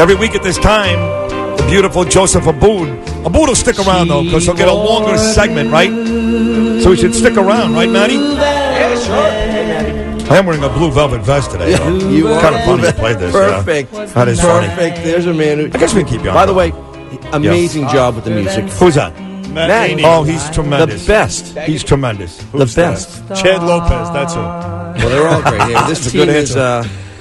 Every week at this time, the beautiful Joseph Abboud. Abboud will stick around, though, because he'll get a longer segment, right? So he should stick around, right, Maddie? Yeah, sure. Hey, Maddie. I am wearing a blue velvet vest today. Yeah, you are. Kind of funny to play this. Perfect. Yeah. That is funny. Perfect. There's a man who... I guess we can keep you on. By the way, amazing job with the music. Who's that? Matt. Oh, he's tremendous. The best. He's tremendous. The best. Chad Lopez, that's who. Well, they're all great. Yeah, this team is...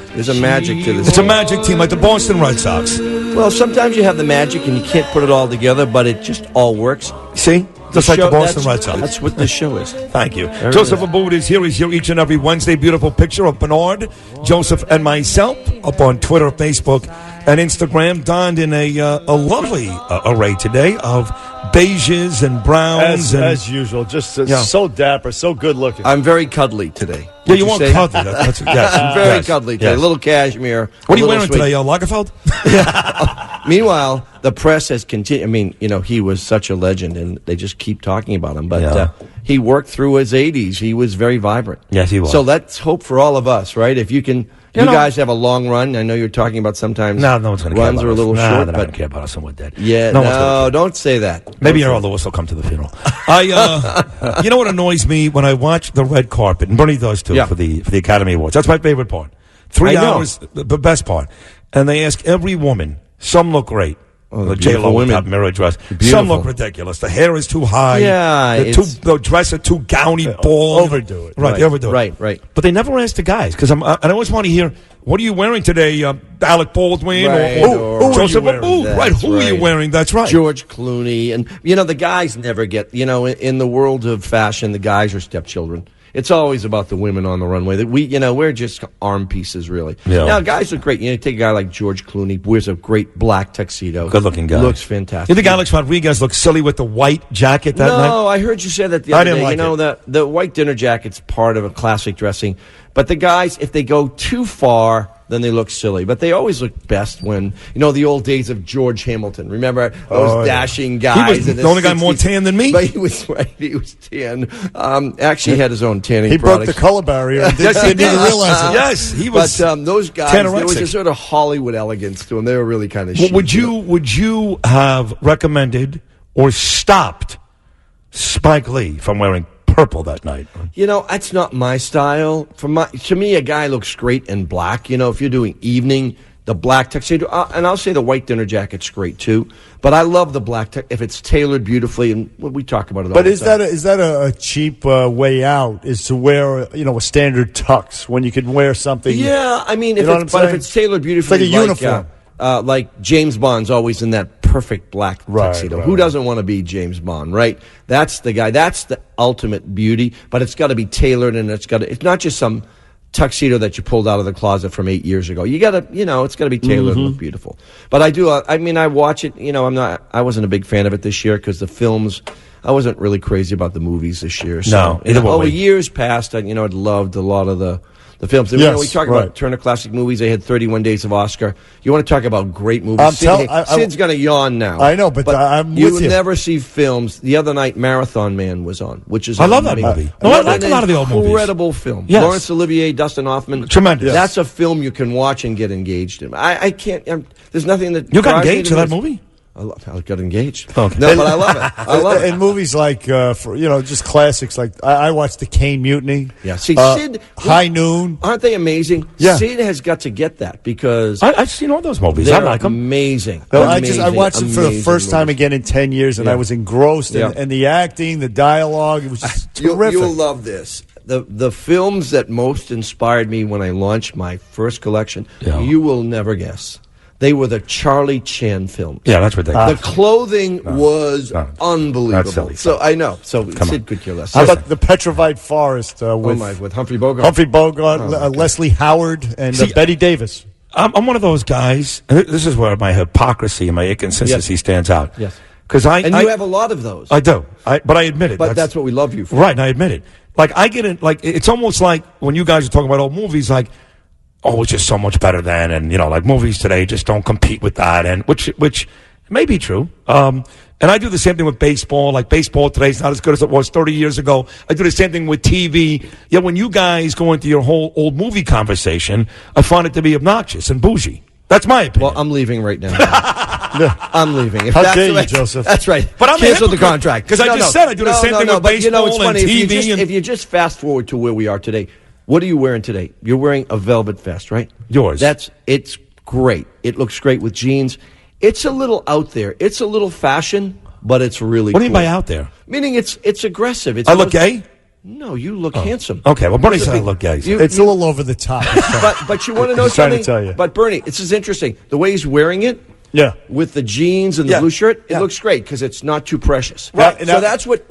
There's a magic to this. It's a magic team, like the Boston Red Sox. Well, sometimes you have the magic and you can't put it all together, but it just all works. See? Just like the Boston Red Sox. That's what this show is. Thank you. Joseph Abboud is here. He's here each and every Wednesday. Beautiful picture of Bernard, Joseph, and myself up on Twitter, Facebook, and Instagram. Donned in a lovely array today of beiges and browns. As usual. Just so dapper, so good looking. I'm very cuddly today. Yeah, you want cuddly. That's yes. I'm very cuddly today. A little cashmere. What are you wearing today, Lagerfeld? Meanwhile, the press has continued. I mean, he was such a legend, and they just keep talking about him. But he worked through his 80s. He was very vibrant. Yes, he was. So let's hope for all of us, right? If you can... You guys have a long run. I know you're talking about sometimes no one's going to care about runs are a little us. short. But I don't care about us when we're dead. Yeah, no, don't say that. Maybe Earl Lewis will come to the funeral. You know what annoys me when I watch the red carpet, and Bernie does too, for the Academy Awards. That's my favorite part. 3 hours, the best part. And they ask every woman. Some look great. The J-Lo without mirror dress. Some look ridiculous. The hair is too high. Yeah. The dress are too gowny, bald. Overdo it. Right, they overdo it. Right. But they never ask the guys, because I always want to hear, what are you wearing today, Alec Baldwin or Joseph Abboud? Right, who are you wearing? That's right. George Clooney. And, the guys never get, in the world of fashion, the guys are stepchildren. It's always about the women on the runway. That we're just arm pieces, really. Yeah. Now, guys look great. Take a guy like George Clooney, wears a great black tuxedo. Good-looking guy. Looks fantastic. You think Alex Rodriguez looks silly with the white jacket that night? No, I heard you say that the other day. I didn't like it. The white dinner jacket's part of a classic dressing. But the guys, if they go too far, then they look silly. But they always look best when, the old days of George Hamilton. Remember those dashing guys? He was the only guy more tan than me? But he was right. He was tan. Actually, he had his own tanning products. He broke the color barrier and didn't even realize it. Yes, he was. But those guys, there was a sort of Hollywood elegance to them. They were really kind of chic. Would you have recommended or stopped Spike Lee from wearing purple that night? That's not my style. To me, a guy looks great in black. If you're doing evening, the black tuxedo, and I'll say the white dinner jacket's great too. But I love the black if it's tailored beautifully, and we talk about it. But is that a cheap way out? Is to wear a standard tux when you can wear something? Yeah, I mean, if it's tailored beautifully, it's like a uniform. Like James Bond's always in that perfect black tuxedo. Right. Who doesn't want to be James Bond, right? That's the guy. That's the ultimate beauty. But it's got to be tailored, and it's not just some tuxedo that you pulled out of the closet from 8 years ago. You got to, it's got to be tailored and look beautiful. But I do. I watch it. I wasn't a big fan of it this year because the films. I wasn't really crazy about the movies this year. So, over years past, I'd loved a lot of the films. Yes, we talk about Turner Classic Movies. They had 31 Days of Oscar. You want to talk about great movies? Sid's going to yawn now. I know, but I'm with you. You will never see films. The other night, Marathon Man was on, which is I love that movie. I like a lot of the old movies. Incredible film. Yes. Laurence Olivier, Dustin Hoffman. Tremendous. Yes. That's a film you can watch and get engaged in. I can't. There's nothing that you got engaged to that movie. I got engaged. Okay. No, but I love it. I love it. And movies like, just classics. Like I watched The Caine Mutiny. Yeah. See, Sid. High Noon. Aren't they amazing? Yeah. Sid has got to get that because I've seen all those movies. I like them. Amazing. I watched them for the first time again in 10 years, and I was engrossed. And the acting, the dialogue, it was just terrific. You'll love this. The films that most inspired me when I launched my first collection, you will never guess. They were the Charlie Chan films. Yeah, that's ridiculous. The clothing was unbelievable. That's silly. So I know. So Sid could kill us. How about the Petrified Forest with Humphrey Bogart? Humphrey Bogart, Leslie Howard, and Betty Davis. I'm one of those guys. And this is where my hypocrisy and my inconsistency stands out. Yes. Because you have a lot of those. I do. But I admit it. But that's what we love you for. Right, and I admit it. Like I get it. Like it's almost like when you guys are talking about old movies, like. Oh, it's just so much better than, and like movies today just don't compete with that, and which may be true. And I do the same thing with baseball. Like baseball today is not as good as it was 30 years ago. I do the same thing with TV. Yet when you guys go into your whole old movie conversation, I find it to be obnoxious and bougie. That's my opinion. Well, I'm leaving right now. I'm leaving. If How that's dare the you, way- Joseph? That's right. But I'm a Cancel the hypocrite, contract. 'cause I just said I do the same thing with but you know, it's baseball and funny. TV and- If you just fast forward to where we are today, what are you wearing today? You're wearing a velvet vest, right? Yours. It's great. It looks great with jeans. It's a little out there. It's a little fashion, but it's really What do you cool. mean by out there? Meaning it's aggressive. It's I look gay? No, you look handsome. Okay, well, Bernie said I look gay. It's a little over the top. But you want to know He's trying something? to tell you. But Bernie, this is interesting. The way he's wearing it, Yeah. with the jeans and the Yeah. blue shirt, it Yeah. looks great because it's not too precious. Right. So Now- that's what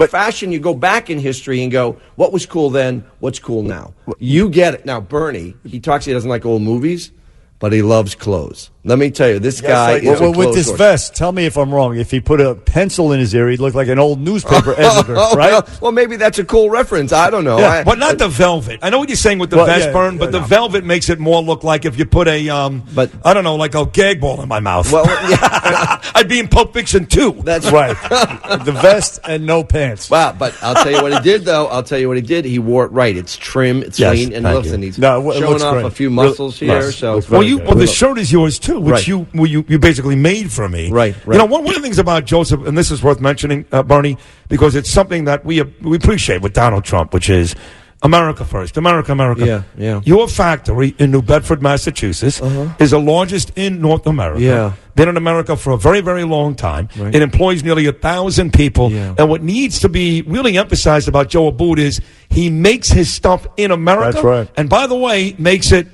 fashion. You go back in history and go, what was cool then? What's cool now? You get it now. Bernie, he doesn't like old movies, but he loves clothes. Let me tell you, this guy is a Well, with clothes this horse. vest, tell me if I'm wrong. If he put a pencil in his ear, he'd look like an old newspaper editor, right? Well, maybe that's a cool reference. I don't know. Yeah, But not the velvet. I know what you're saying with the Well, vest, yeah, Bern, but yeah, the velvet makes it more look like if you put a, But- I don't know, like a gag ball in my mouth. Well, yeah. I'd be in Pulp Fiction too. That's Right. The vest and no pants. Wow, but I'll tell you what he did, though. He wore it right. It's trim, it's Yes, lean, and thank listen, you. he's No, it showing looks off great. a few muscles here. Yes, So, looks Well, very good. well, the shirt is yours too, which Right. you basically made for me. Right. You know, one of the things about Joseph, and this is worth mentioning, Bernie, because it's something that we appreciate with Donald Trump, which is America first, America, America. Yeah, yeah. Your factory in New Bedford, Massachusetts, is the largest in North America. Yeah. Been in America for a very, very long time. Right. It employs nearly 1,000 people. Yeah. And what needs to be really emphasized about Joe Abboud is he makes his stuff in America. That's right. And by the way, makes it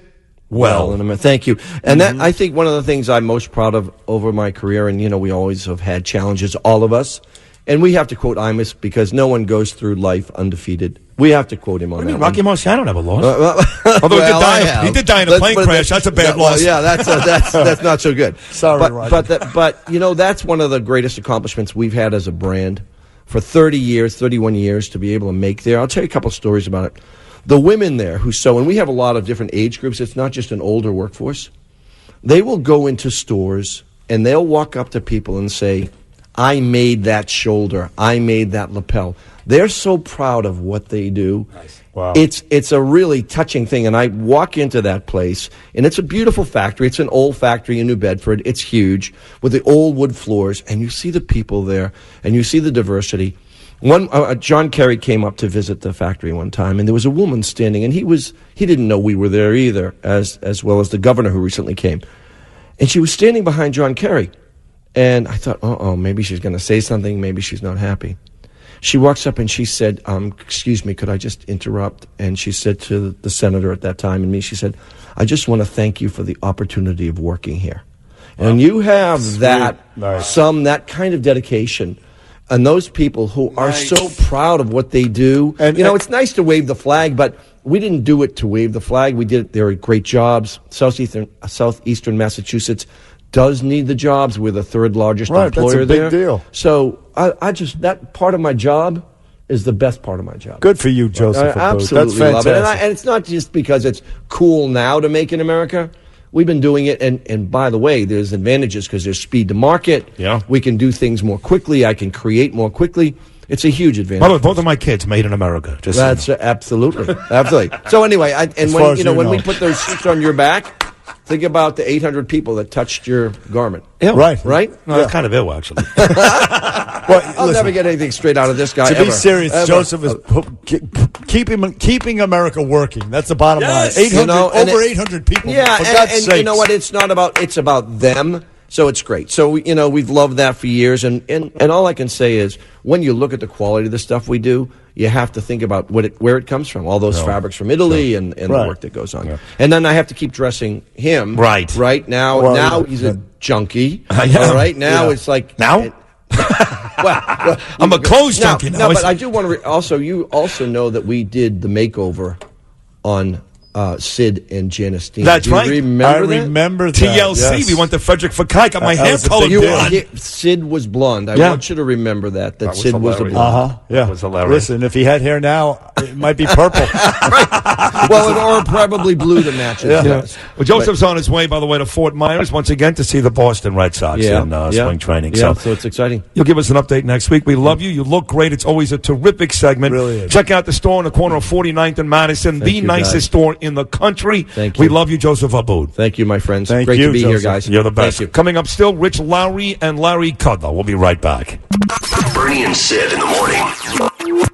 well. Thank you. And that I think one of the things I'm most proud of over my career, and we always have had challenges, all of us, and we have to quote Imus because no one goes through life undefeated. We have to quote him on What do that. you mean? Rocky Marciano never lost. Although he did die in a plane crash. That's a bad loss. Yeah, that's not so good. Sorry, but Roger. but that's one of the greatest accomplishments we've had as a brand for 31 years to be able to make there. I'll tell you a couple of stories about it. The women there who sew, and we have a lot of different age groups. It's not just an older workforce. They will go into stores and they'll walk up to people and say, I made that shoulder. I made that lapel. They're so proud of what they do. Nice. Wow. It's a really touching thing. And I walk into that place, and it's a beautiful factory. It's an old factory in New Bedford. It's huge with the old wood floors. And you see the people there, and you see the diversity. John Kerry came up to visit the factory one time, and there was a woman standing, and he didn't know we were there either, as well as the governor who recently came. And she was standing behind John Kerry. And I thought, maybe she's going to say something. Maybe she's not happy. She walks up and she said, excuse me, could I just interrupt? And she said to the senator at that time and me, she said, I just want to thank you for the opportunity of working here. And when you have that kind of dedication, and those people who are so proud of what they do, and it's nice to wave the flag, but we didn't do it to wave the flag. We did it. There are great jobs. Southeastern Massachusetts does need the jobs. We're the third largest employer there. That's a big deal. So I just, that part of my job is the best part of my job. Good for you, Joseph. I absolutely That's love it. fantastic. And it's not just because it's cool now to make in America. We've been doing it, and by the way, there's advantages because there's speed to market. Yeah. We can do things more quickly. I can create more quickly. It's a huge advantage. By the way, both of my kids made in America. Just That's absolutely. So anyway, when we put those suits on your back, think about the 800 people that touched your garment. Ew. Right? No, that's kind of ill, actually. I'll never get anything straight out of this guy. To be serious, Joseph is keeping America working. That's the bottom line. 800 people. Yeah, for God's and sakes. you know what? It's about them. So it's great. So we've loved that for years, and all I can say is when you look at the quality of the stuff we do, you have to think about where it comes from. All those fabrics from Italy and the work that goes on. Yeah. And then I have to keep dressing him. Right now he's a junkie. All right now it's like now. well, I'm a clothes junkie now. No, but I do want to. You also know that we did the makeover on Sid and Janice Dean. That's do you right. Remember that. TLC. Yes. We went to Frederick Fekkai. Got my hair colored blonde. Sid was blonde. I want you to remember that was Sid was a hilarious. blonde. Yeah. It was hilarious. Listen, if he had hair now, it might be purple. Well, or probably blue to match it. Yeah. Well, Joseph's on his way, by the way, to Fort Myers once again to see the Boston Red Sox in spring training. Yeah, so it's exciting. You'll give us an update next week. We love you. You look great. It's always a terrific segment. Really is. Check out the store on the corner of 49th and Madison, the nicest store in in the country. Thank you. We love you, Joseph Abboud. Thank you, my friends. Thank Great you, to be here, Joseph. guys. You're the best. Thank you. Coming up still, Rich Lowry and Larry Kudlow. We'll be right back. Bernie and Sid in the morning.